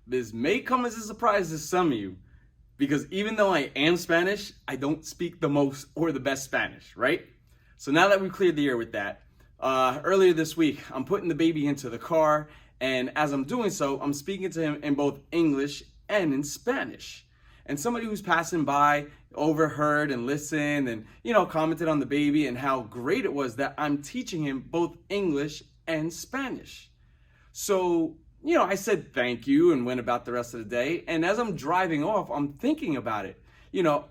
This may come as a surprise to some of you, because even though I am Spanish, I don't speak the most or the best Spanish, right? So now that we've cleared the air with that, earlier this week, I'm putting the baby into the car, and as I'm doing so, I'm speaking to him in both English and in Spanish. And somebody who's passing by overheard and listened and, commented on the baby and how great it was that I'm teaching him both English and Spanish. So, I said thank you and went about the rest of the day. And as I'm driving off, I'm thinking about it.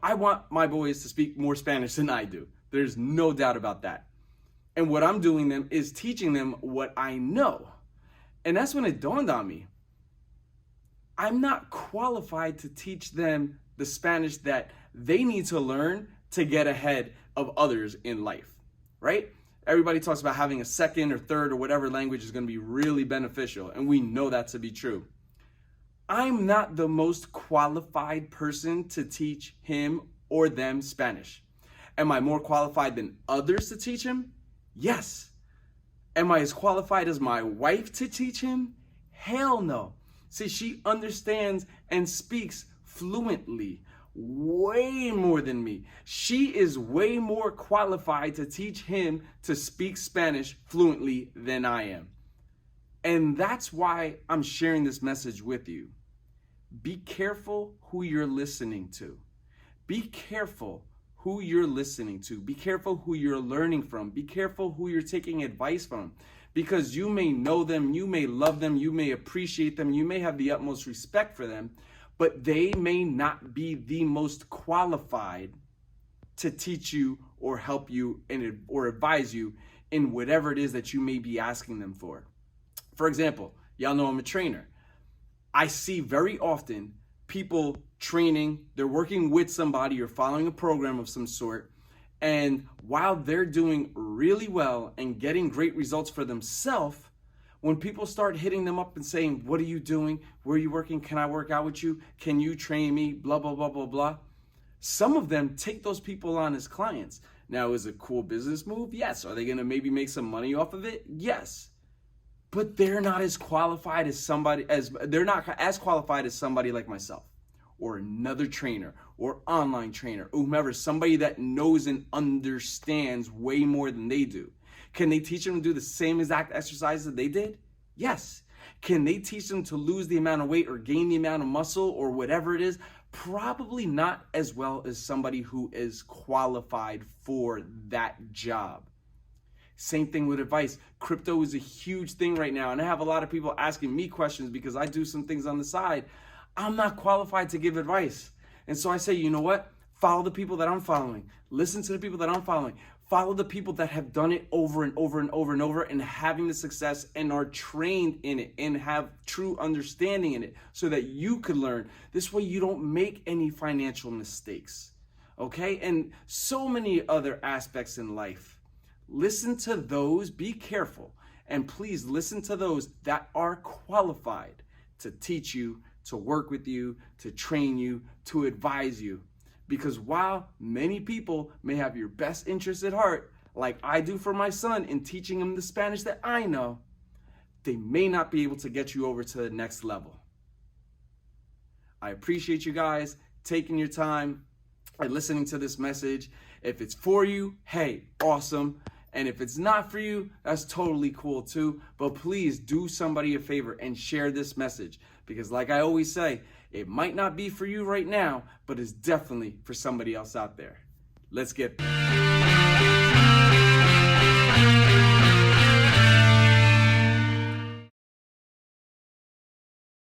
I want my boys to speak more Spanish than I do. There's no doubt about that. And what I'm doing them is teaching them what I know. And that's when it dawned on me. I'm not qualified to teach them the Spanish that they need to learn to get ahead of others in life, right? Everybody talks about having a second or third or whatever language is going to be really beneficial, and we know that to be true. I'm not the most qualified person to teach him or them Spanish. Am I more qualified than others to teach him? Yes. Am I as qualified as my wife to teach him? Hell no. See, she understands and speaks fluently, way more than me. She is way more qualified to teach him to speak Spanish fluently than I am. And that's why I'm sharing this message with you. Be careful who you're listening to. Be careful who you're listening to. Be careful who you're learning from. Be careful who you're taking advice from. Because you may know them, you may love them, you may appreciate them, you may have the utmost respect for them, but they may not be the most qualified to teach you or help you or advise you in whatever it is that you may be asking them for. For example, y'all know I'm a trainer. I see very often people training, they're working with somebody or following a program of some sort, and while they're doing really well and getting great results for themselves, when people start hitting them up and saying, what are you doing? Where are you working? Can I work out with you? Can you train me? Blah, blah, blah, blah, blah. Some of them take those people on as clients. Now, is it a cool business move? Yes. Are they going to maybe make some money off of it? Yes. But they're not as qualified as somebody like myself, or another trainer, or online trainer, or whomever, somebody that knows and understands way more than they do. Can they teach them to do the same exact exercises that they did? Yes. Can they teach them to lose the amount of weight or gain the amount of muscle or whatever it is? Probably not as well as somebody who is qualified for that job. Same thing with advice. Crypto is a huge thing right now, and I have a lot of people asking me questions because I do some things on the side. I'm not qualified to give advice. And so I say, you know what? Follow the people that I'm following. Listen to the people that I'm following. Follow the people that have done it over and over and over and over and having the success and are trained in it and have true understanding in it so that you could learn. This way you don't make any financial mistakes, okay? And so many other aspects in life. Listen to those, be careful, and please listen to those that are qualified to teach you, to work with you, to train you, to advise you. Because while many people may have your best interests at heart, like I do for my son in teaching him the Spanish that I know, they may not be able to get you over to the next level. I appreciate you guys taking your time and listening to this message. If it's for you, hey, awesome. And if it's not for you, that's totally cool too. But please do somebody a favor and share this message. Because like I always say, it might not be for you right now, but it's definitely for somebody else out there. Let's get